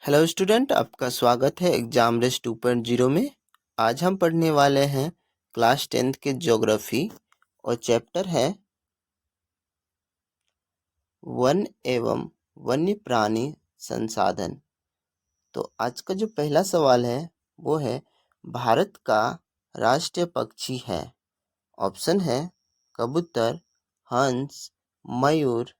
Hello student, आपका स्वागत है एग्जाम रेस 2.0 में। आज हम पढ़ने वाले हैं क्लास 10th के ज्योग्राफी और चैप्टर है वन एवं वन्य प्राणी संसाधन। तो आज का जो पहला सवाल है वो है, भारत का राष्ट्रीय पक्षी है। ऑप्शन है कबूतर, हंस, मयूर,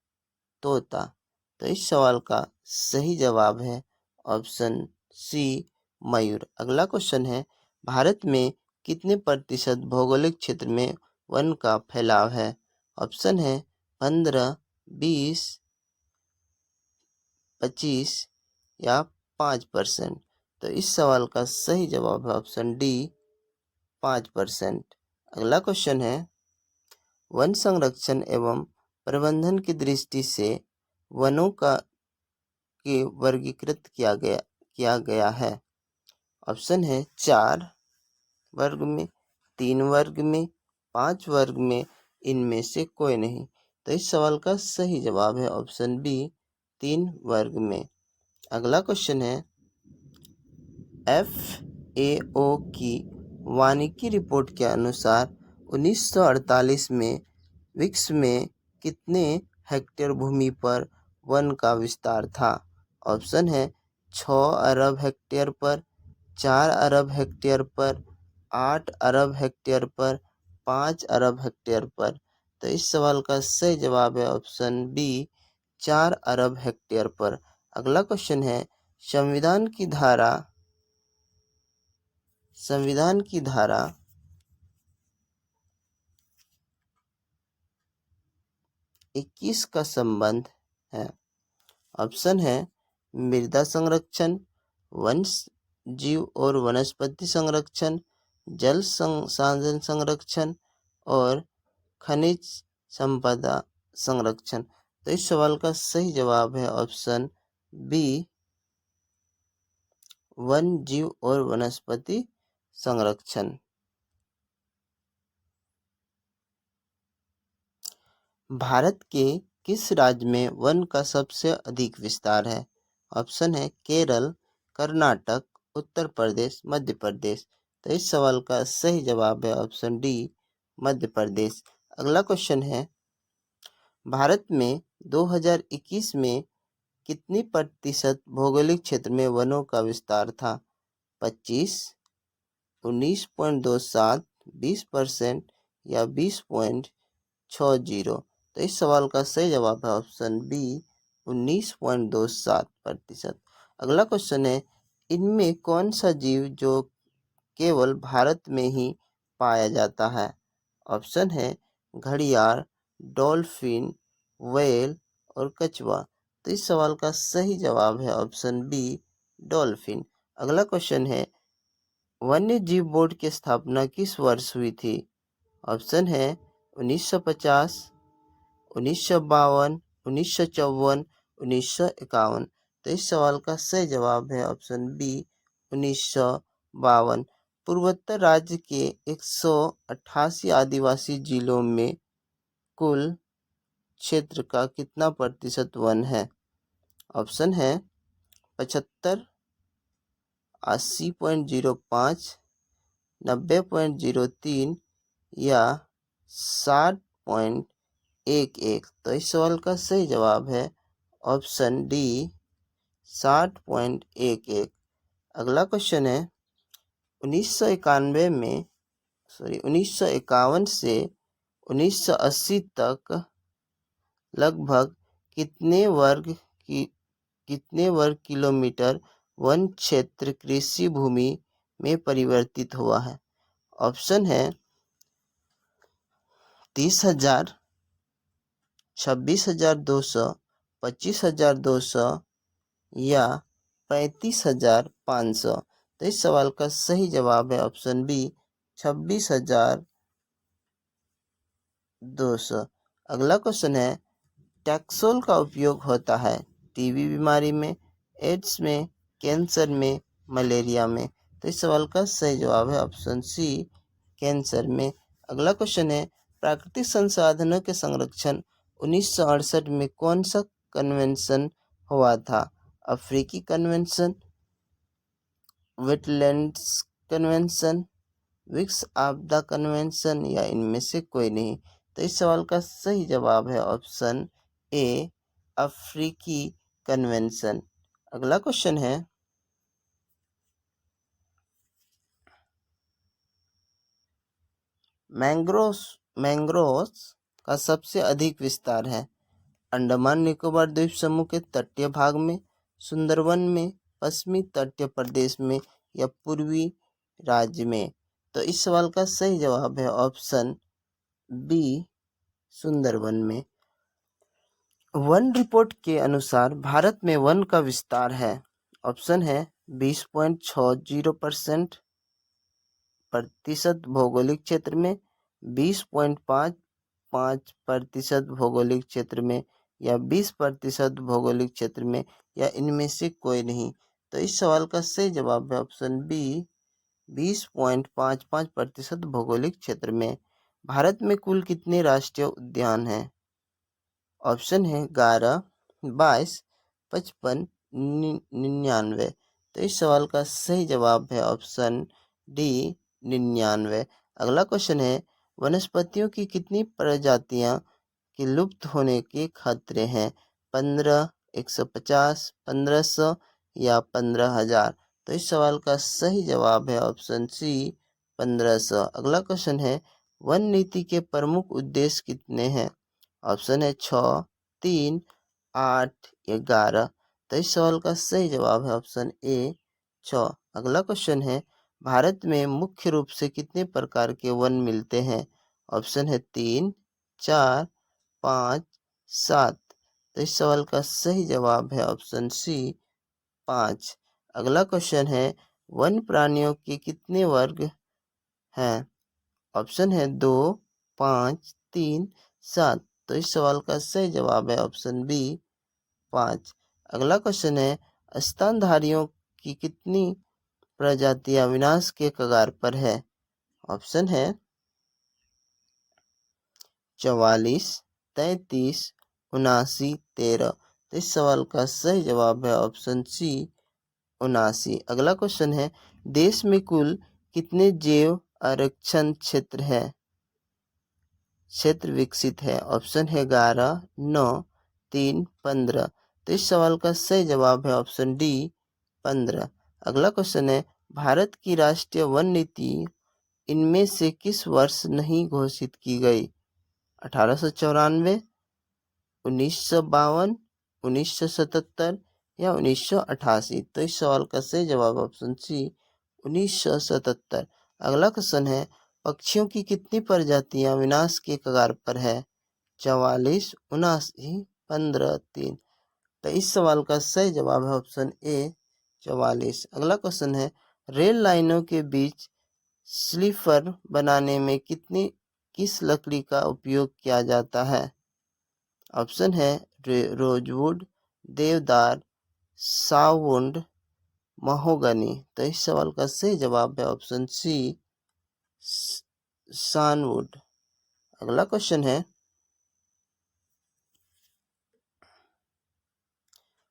तोता। तो इस सवाल का सही जवाब है ऑप्शन सी, मयूर। अगला क्वेश्चन है, भारत में कितने प्रतिशत भौगोलिक क्षेत्र में वन का फैलाव है? ऑप्शन है 15, 20, 25 या 5%। तो इस सवाल का सही जवाब है ऑप्शन डी, 5%। अगला क्वेश्चन है, वन संरक्षण एवं प्रबंधन की दृष्टि से वनों का के वर्गीकृत किया गया है। ऑप्शन है 4 वर्ग में, 3 वर्ग में, 5 वर्ग में, इनमें से कोई नहीं। तो इस सवाल का सही जवाब है ऑप्शन बी, 3 वर्ग में। अगला क्वेश्चन है, FAO की वानिकी रिपोर्ट के अनुसार 1948 में विश्व में कितने हेक्टेयर भूमि पर वन का विस्तार था? ऑप्शन है 6 अरब हेक्टेयर पर, 4 अरब हेक्टेयर पर, 8 अरब हेक्टेयर पर, 5 अरब हेक्टेयर पर। तो इस सवाल का सही जवाब है ऑप्शन बी, 4 अरब हेक्टेयर पर। अगला क्वेश्चन है, संविधान की धारा 21 का संबंध है। ऑप्शन है मृदा संरक्षण, वन जीव और वनस्पति संरक्षण, जल संसाधन संरक्षण और खनिज संपदा संरक्षण। तो इस सवाल का सही जवाब है ऑप्शन बी, वन जीव और वनस्पति संरक्षण। भारत के किस राज्य में वन का सबसे अधिक विस्तार है? ऑप्शन है केरल, कर्नाटक, उत्तर प्रदेश, मध्य प्रदेश। तो इस सवाल का सही जवाब है ऑप्शन डी, मध्य प्रदेश। अगला क्वेश्चन है, भारत में 2021 में कितनी प्रतिशत भौगोलिक क्षेत्र में वनों का विस्तार था? 25, 19.27, 20% या 20.60। तो इस सवाल का सही जवाब है ऑप्शन बी, 19.27%। अगला क्वेश्चन है, इनमें कौन सा जीव जो केवल भारत में ही पाया जाता है? ऑप्शन है घड़ियाल, डॉल्फिन, व्हेल और कछुआ। तो इस सवाल का सही जवाब है ऑप्शन बी, डॉल्फिन। अगला क्वेश्चन है, वन्य जीव बोर्ड की स्थापना किस वर्ष हुई थी? ऑप्शन है 1950, 1952, 1954, 1951। तो इस सवाल का सही जवाब है ऑप्शन बी, 1952। पूर्वोत्तर राज्य के 188 आदिवासी जिलों में कुल क्षेत्र का कितना प्रतिशत वन है? ऑप्शन है 75, 80.05, 90.03 या 60.11। तो इस सवाल का सही जवाब है ऑप्शन डी, 60.11। अगला क्वेश्चन है, 1951 से 1980 तक लगभग कितने वर्ग किलोमीटर वन क्षेत्र कृषि भूमि में परिवर्तित हुआ है? ऑप्शन है 30,000, 26,200, 25,200 या 35,500। तो इस सवाल का सही जवाब है ऑप्शन बी, 26,200। अगला क्वेश्चन है, टैक्सोल का उपयोग होता है टीबी बीमारी में, एड्स में, कैंसर में, मलेरिया में। तो इस सवाल का सही जवाब है ऑप्शन सी, कैंसर में। अगला क्वेश्चन है, प्राकृतिक संसाधनों के संरक्षण 1968 में कौन सा कन्वेंशन हुआ था? अफ्रीकी कन्वेंशन, वेटलैंड्स कन्वेंशन, विक्स आपदा कन्वेंशन या इनमें से कोई नहीं। तो इस सवाल का सही जवाब है ऑप्शन ए, अफ्रीकी कन्वेंशन। अगला क्वेश्चन है, मैंग्रोव्स का सबसे अधिक विस्तार है अंडमान निकोबार द्वीप समूह के तटीय भाग में, सुंदरवन में, पश्चिमी तटीय प्रदेश में या पूर्वी राज्य में। तो इस सवाल का सही जवाब है ऑप्शन बी, सुंदरवन में। वन रिपोर्ट के अनुसार भारत में वन का विस्तार है, ऑप्शन है 20.60% भौगोलिक क्षेत्र में, 20.55% भौगोलिक क्षेत्र में या 20% भौगोलिक क्षेत्र में या इनमें से कोई नहीं। तो इस सवाल का सही जवाब है ऑप्शन बी, 20.55% भौगोलिक क्षेत्र में। भारत में कुल कितने राष्ट्रीय उद्यान हैं? ऑप्शन है 11, 22, 55, 99। तो इस सवाल का सही जवाब है ऑप्शन डी, 99। अगला क्वेश्चन है, वनस्पतियों की कितनी प्रजातियां के लुप्त होने के खतरे हैं? 15, 150, 1500 या 15,000। तो इस सवाल का सही जवाब है ऑप्शन सी, 1500। अगला क्वेश्चन है, वन नीति के प्रमुख उद्देश्य कितने हैं? ऑप्शन है 6, 3, 8, 11। तो इस सवाल का सही जवाब है ऑप्शन ए, 6। अगला क्वेश्चन है, भारत में मुख्य रूप से कितने प्रकार के वन मिलते हैं? ऑप्शन है 3, 4, 5, 7। तो इस सवाल का सही जवाब है ऑप्शन सी, 5। अगला क्वेश्चन है, वन प्राणियों के कितने वर्ग हैं? ऑप्शन है 2, 5, 3, 7। तो इस सवाल का सही जवाब है ऑप्शन बी, 5। अगला क्वेश्चन है, स्तनधारियों की कितनी प्रजातियां विनाश के कगार पर है? ऑप्शन है 44, 33, 79, 13। तो इस सवाल का सही जवाब है ऑप्शन सी, 79। अगला क्वेश्चन है, देश में कुल कितने जैव आरक्षण क्षेत्र है? क्षेत्र विकसित है? ऑप्शन है 11, 9, 3, 15। तो इस सवाल का सही जवाब है ऑप्शन डी, 15। अगला क्वेश्चन है, भारत की राष्ट्रीय वन नीति इनमें से किस वर्ष नहीं घोषित की गई? 1894, 1952, 1977 या 1988। तो इस सवाल का सही जवाब ऑप्शन सी, 1977। अगला क्वेश्चन है, पक्षियों की कितनी प्रजातियां विनाश के कगार पर है? 44, 79, 15, 3। तो इस सवाल का सही जवाब है ऑप्शन ए, 44। अगला क्वेश्चन है, रेल लाइनों के बीच स्लीपर बनाने में किस लकड़ी का उपयोग किया जाता है? ऑप्शन है रोजवुड, देवदार, सावुड, महोगनी। तो इस सवाल का सही जवाब है ऑप्शन सी, सानवुड। अगला क्वेश्चन है,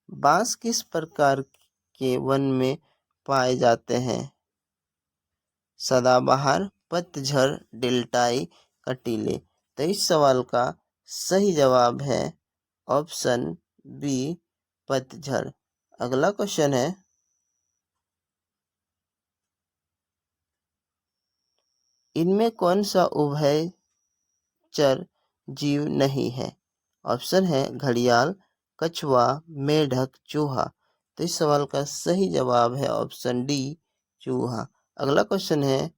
बांस किस प्रकार के वन में पाए जाते हैं? सदाबहार, पतझड़, डेल्टाई, कटीले। तो इस सवाल का सही जवाब है ऑप्शन बी, पतझड़। अगला क्वेश्चन है, इनमें कौन सा उभयचर जीव नहीं है? ऑप्शन है घड़ियाल, कछुआ, मेढक, चूहा। तो इस सवाल का सही जवाब है ऑप्शन डी, चूहा। अगला क्वेश्चन है,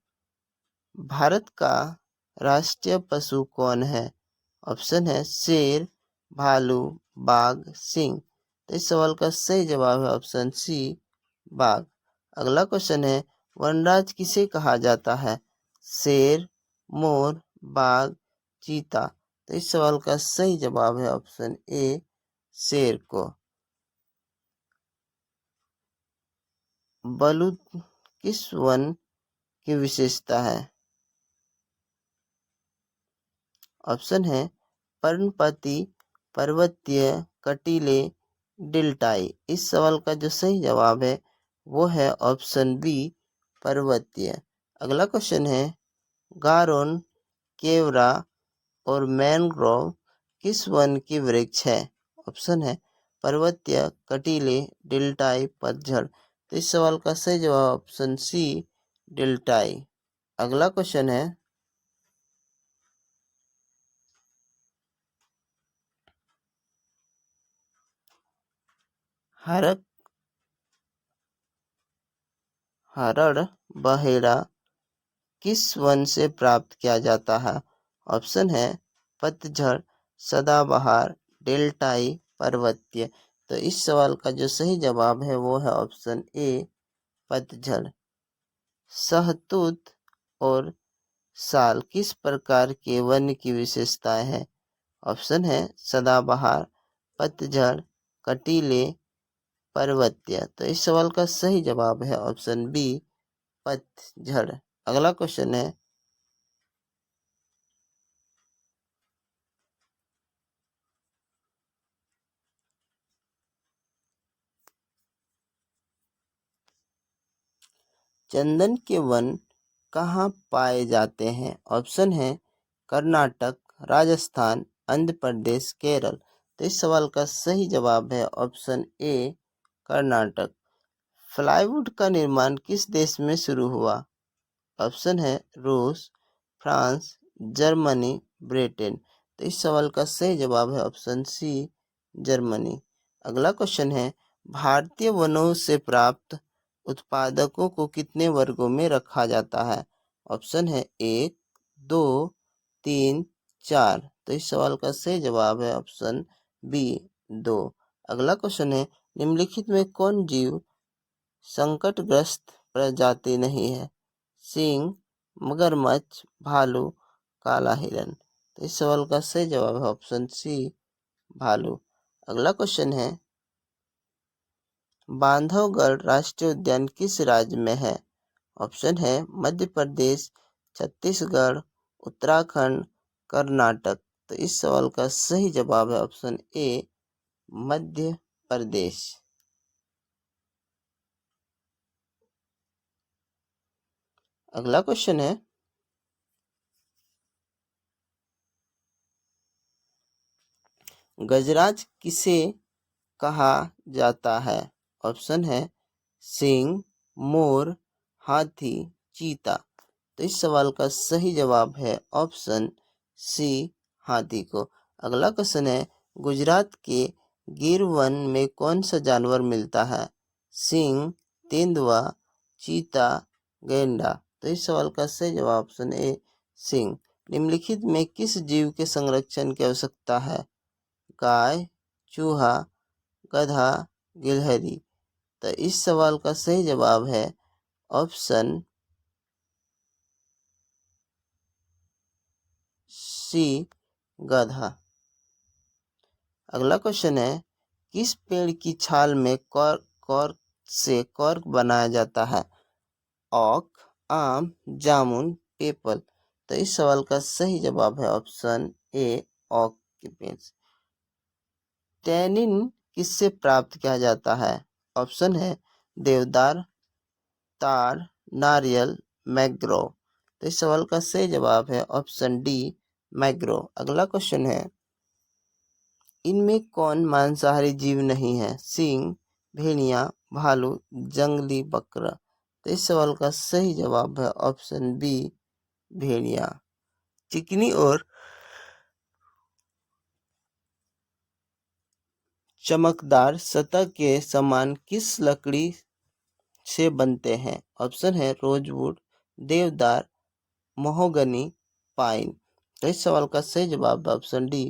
भारत का राष्ट्रीय पशु कौन है? ऑप्शन है शेर, भालू, बाघ, सिंह। तो इस सवाल का सही जवाब है ऑप्शन सी, बाघ। अगला क्वेश्चन है, वनराज किसे कहा जाता है? शेर, मोर, बाघ, चीता। तो इस सवाल का सही जवाब है ऑप्शन ए, शेर को। बलूत किस वन की विशेषता है? ऑप्शन है पर्णपाती, पर्वतीय, कटीले डेल्टाई। इस सवाल का जो सही जवाब है वो है ऑप्शन बी, पर्वतीय। अगला क्वेश्चन है, गारोन, केवड़ा और मैंग्रोव किस वन की वृक्ष है? ऑप्शन है पर्वतीय, कटीले, डेल्टाई, पतझड़। तो इस सवाल का सही जवाब ऑप्शन सी, डेल्टाई। अगला क्वेश्चन है, हरड़ बहेड़ा किस वन से प्राप्त किया जाता है? ऑप्शन है पतझड़, सदाबहार, डेल्टाई, पर्वतीय। तो इस सवाल का जो सही जवाब है वो है ऑप्शन ए, पतझड़। शहतूत और साल किस प्रकार के वन की विशेषताएं हैं? ऑप्शन है सदाबहार, पतझड़, कटीले, पर्वतीय। तो इस सवाल का सही जवाब है ऑप्शन बी, पतझड़। अगला क्वेश्चन है, चंदन के वन कहाँ पाए जाते हैं? ऑप्शन है कर्नाटक, राजस्थान, आंध्र प्रदेश, केरल। तो इस सवाल का सही जवाब है ऑप्शन ए, कर्नाटक। प्लाईवुड का निर्माण किस देश में शुरू हुआ? ऑप्शन है रूस, फ्रांस, जर्मनी, ब्रिटेन। तो इस सवाल का सही जवाब है ऑप्शन सी, जर्मनी। अगला क्वेश्चन है, भारतीय वनों से प्राप्त उत्पादकों को कितने वर्गों में रखा जाता है? ऑप्शन है 1, 2, 3, 4। तो इस सवाल का सही जवाब है ऑप्शन बी, 2। अगला क्वेश्चन है, निम्नलिखित में कौन जीव संकटग्रस्त प्रजाति नहीं है? सिंह, मगरमच्छ, भालू, काला हिरन। तो इस सवाल का सही जवाब है ऑप्शन सी, भालू। अगला क्वेश्चन है, बांधवगढ़ राष्ट्रीय उद्यान किस राज्य में है? ऑप्शन है मध्य प्रदेश, छत्तीसगढ़, उत्तराखंड, कर्नाटक। तो इस सवाल का सही जवाब है ऑप्शन ए, मध्य प्रदेश। अगला क्वेश्चन है, गजराज किसे कहा जाता है? ऑप्शन है सिंह, मोर, हाथी, चीता। तो इस सवाल का सही जवाब है ऑप्शन सी, हाथी को। अगला क्वेश्चन है, गुजरात के गिर वन में कौन सा जानवर मिलता है? सिंह, तेंदुआ, चीता, गैंडा। तो इस सवाल का सही जवाब ऑप्शन ए, सिंह। निम्नलिखित में किस जीव के संरक्षण की आवश्यकता है? गाय, चूहा, गधा, गिलहरी। तो इस सवाल का सही जवाब है ऑप्शन सी, गधा। अगला क्वेश्चन है, किस पेड़ की छाल में कॉर्क से कॉर्क बनाया जाता है? ओक, आम, जामुन, पीपल। तो इस सवाल का सही जवाब है ऑप्शन ए, ओक के पेड़ से। टैनिन किससे प्राप्त किया जाता है? ऑप्शन है देवदार, तार, नारियल, मैंग्रोव। तो इस सवाल का सही जवाब है ऑप्शन डी, मैंग्रोव। अगला क्वेश्चन है, इनमें कौन मांसाहारी जीव नहीं है? सिंह, भेड़िया, भालू, जंगली बकरा। तो इस सवाल का सही जवाब है ऑप्शन बी, भेड़िया। चिकनी और चमकदार सतह के सामान किस लकड़ी से बनते हैं? ऑप्शन है रोजवुड, देवदार, महोगनी, पाइन। तो इस सवाल का सही जवाब है ऑप्शन डी,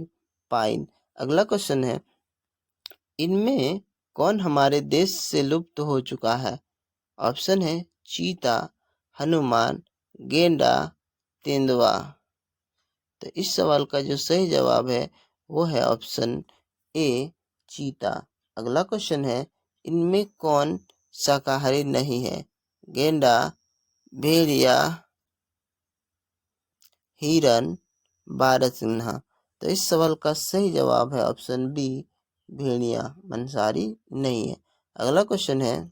पाइन। अगला क्वेश्चन है, इनमें कौन हमारे देश से लुप्त हो चुका है? ऑप्शन है चीता, हनुमान, गेंडा, तेंदुआ। तो इस सवाल का जो सही जवाब है वो है ऑप्शन ए, चीता। अगला क्वेश्चन है, इनमें कौन शाकाहारी नहीं है? गेंडा, भेड़िया, हिरन, बारहसिंहा। तो इस सवाल का सही जवाब है ऑप्शन बी, भेड़िया मांसाहारी नहीं है। अगला क्वेश्चन है,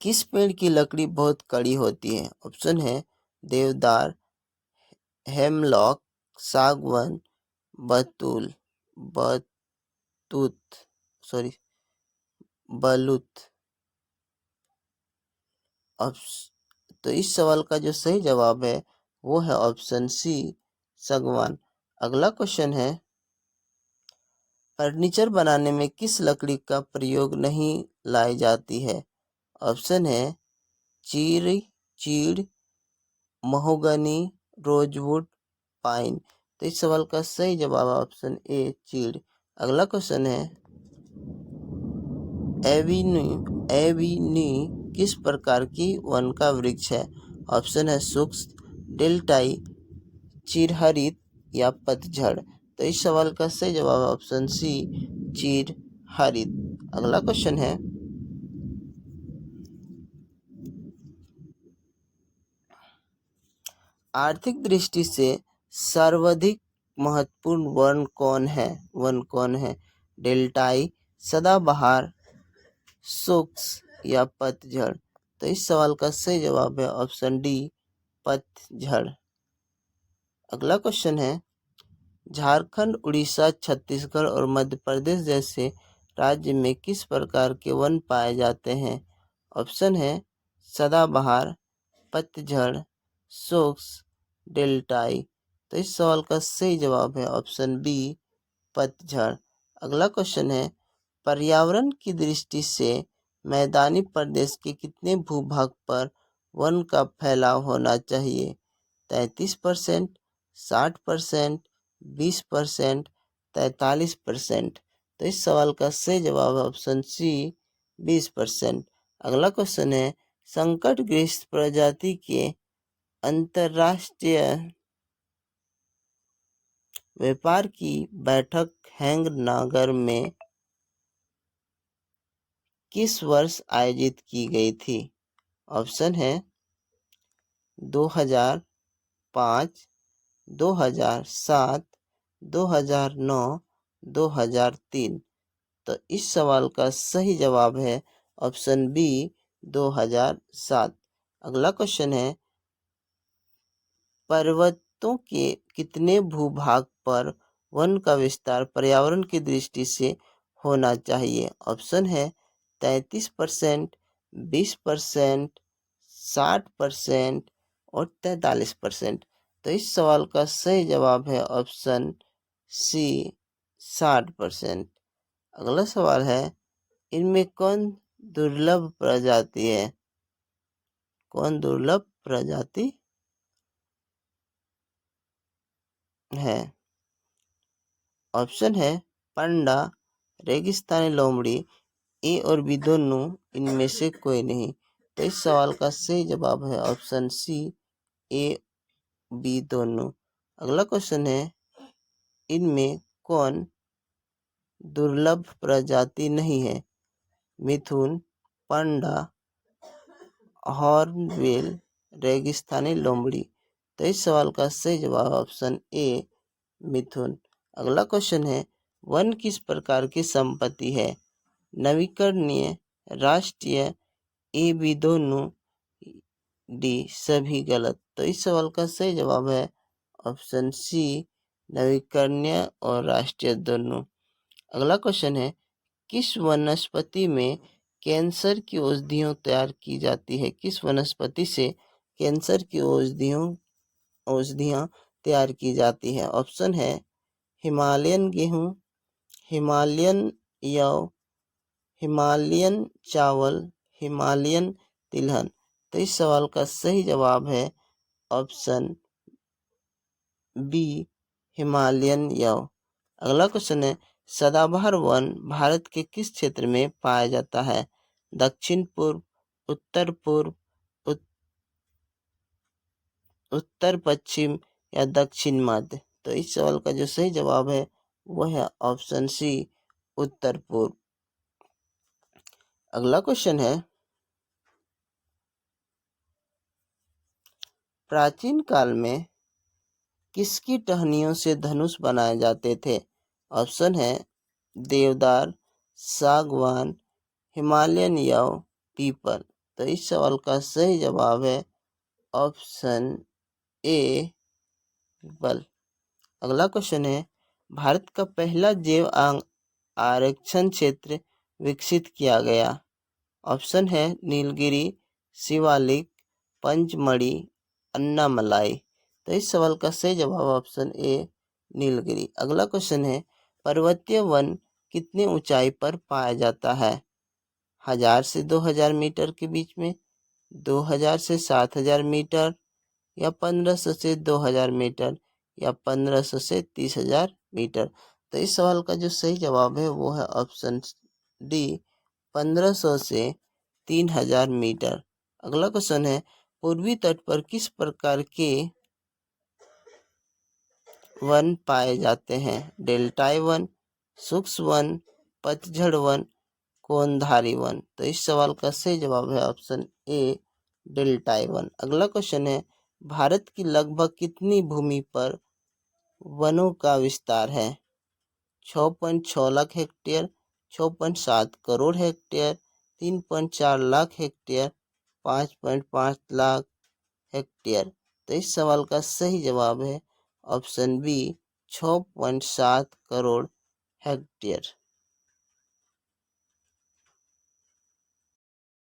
किस पेड़ की लकड़ी बहुत कड़ी होती है? ऑप्शन है देवदार, हेमलॉक, सागवान, बतूल बतूत सॉरी बलूत। तो इस सवाल का जो सही जवाब है वो है ऑप्शन सी, सागवान। अगला क्वेश्चन है, फर्नीचर बनाने में किस लकड़ी का प्रयोग नहीं लाई जाती है? ऑप्शन है चीड़, चीड़, महोगनी, रोजवुड, पाइन। तो इस सवाल का सही जवाब है ऑप्शन ए, चीड़। अगला क्वेश्चन है, एविनी एविनी किस प्रकार की वन का वृक्ष है? ऑप्शन है शुष्क, डेल्टाई, चिरहरित या पतझड़। तो इस सवाल का सही जवाब है ऑप्शन सी, चिरहरित। अगला क्वेश्चन है, आर्थिक दृष्टि से सर्वाधिक महत्वपूर्ण वन कौन है? डेल्टाई, सदाबहार, शुष्क या पतझड़। तो इस सवाल का सही जवाब है ऑप्शन डी, पतझड़। अगला क्वेश्चन है, झारखंड, उड़ीसा, छत्तीसगढ़ और मध्य प्रदेश जैसे राज्य में किस प्रकार के वन पाए जाते हैं? ऑप्शन है सदाबहार, पतझड़, शुष्क, डेल्टाई। तो इस सवाल का सही जवाब है ऑप्शन बी, पतझड़। अगला क्वेश्चन है, पर्यावरण की दृष्टि से मैदानी प्रदेश के कितने भूभाग पर वन का फैलाव होना चाहिए? 33%, 60%, 20%, 43%। तो इस सवाल का सही जवाब है ऑप्शन सी, 20%। अगला क्वेश्चन है, संकटग्रस्त प्रजाति के अंतर्राष्ट्रीय व्यापार की बैठक हैंग नगर में किस वर्ष आयोजित की गई थी? ऑप्शन है 2005, 2007, 2009, 2003। तो इस सवाल का सही जवाब है ऑप्शन बी, 2007। अगला क्वेश्चन है, पर्वतों के कितने भूभाग पर वन का विस्तार पर्यावरण की दृष्टि से होना चाहिए? ऑप्शन है 33%, 20%, 60% और 43%। तो इस सवाल का सही जवाब है ऑप्शन सी, 60%। अगला सवाल है, इनमें कौन दुर्लभ प्रजाति है? कौन दुर्लभ प्रजाति है? ऑप्शन है पांडा, रेगिस्तानी लोमड़ी, ए और बी दोनों, इनमें से कोई नहीं। तो इस सवाल का सही जवाब है ऑप्शन सी, ए बी दोनों। अगला क्वेश्चन है, इनमें कौन दुर्लभ प्रजाति नहीं है? मिथुन, पांडा, हॉर्नबिल, रेगिस्तानी लोमड़ी। तो इस सवाल का सही जवाब ऑप्शन ए, मिथुन। अगला क्वेश्चन है, वन किस प्रकार की संपत्ति है? नवीकरणीय, राष्ट्रीय, ए बी दोनों, डी सभी गलत। तो इस सवाल का सही जवाब है ऑप्शन सी, नवीकरणीय और राष्ट्रीय दोनों। अगला क्वेश्चन है, किस वनस्पति में कैंसर की औषधियाँ तैयार की जाती है? किस वनस्पति से कैंसर की औषधियाँ तैयार की जाती है? ऑप्शन है हिमालयन गेहूँ, हिमालयन यव, हिमालयन चावल, हिमालयन तिलहन। तो इस सवाल का सही जवाब है ऑप्शन बी, हिमालयन यव। अगला क्वेश्चन है, सदाबहार वन भारत के किस क्षेत्र में पाया जाता है? दक्षिण पूर्व, उत्तर पूर्व, उत्तर पश्चिम या दक्षिण मध्य। तो इस सवाल का जो सही जवाब है वह है ऑप्शन सी, उत्तर पूर्व। अगला क्वेश्चन है, प्राचीन काल में किसकी टहनियों से धनुष बनाए जाते थे? ऑप्शन है देवदार, सागवान, हिमालयन या पीपल। तो इस सवाल का सही जवाब है ऑप्शन ए पीपल। अगला क्वेश्चन है, भारत का पहला जैव आरक्षण क्षेत्र विकसित किया गया। ऑप्शन है नीलगिरी, शिवालिक, पंचमढ़ी, अन्नामलाई। तो इस सवाल का सही जवाब ऑप्शन ए नीलगिरी। अगला क्वेश्चन है, पर्वतीय वन कितनी ऊंचाई पर पाया जाता है? 1000 से 2000 मीटर के बीच में, 2000 से 7000 मीटर, या 1500 से 2000 मीटर, या 1500 से 30,000 मीटर। तो इस सवाल का जो सही जवाब है वो है ऑप्शन डी 1500 से 3000 मीटर। अगला क्वेश्चन है, पूर्वी तट पर किस प्रकार के वन पाए जाते हैं? डेल्टाई वन, शुष्क वन, पतझड़ वन, कोनधारी वन। तो इस सवाल का सही जवाब है ऑप्शन ए डेल्टाई वन। अगला क्वेश्चन है, भारत की लगभग कितनी भूमि पर वनों का विस्तार है? 6.6 lakh hectare, 6.7 crore hectare, 3.4 lakh hectare, 5.5 lakh hectare. तो इस सवाल का सही जवाब है ऑप्शन बी 6.7 करोड़ हेक्टेयर।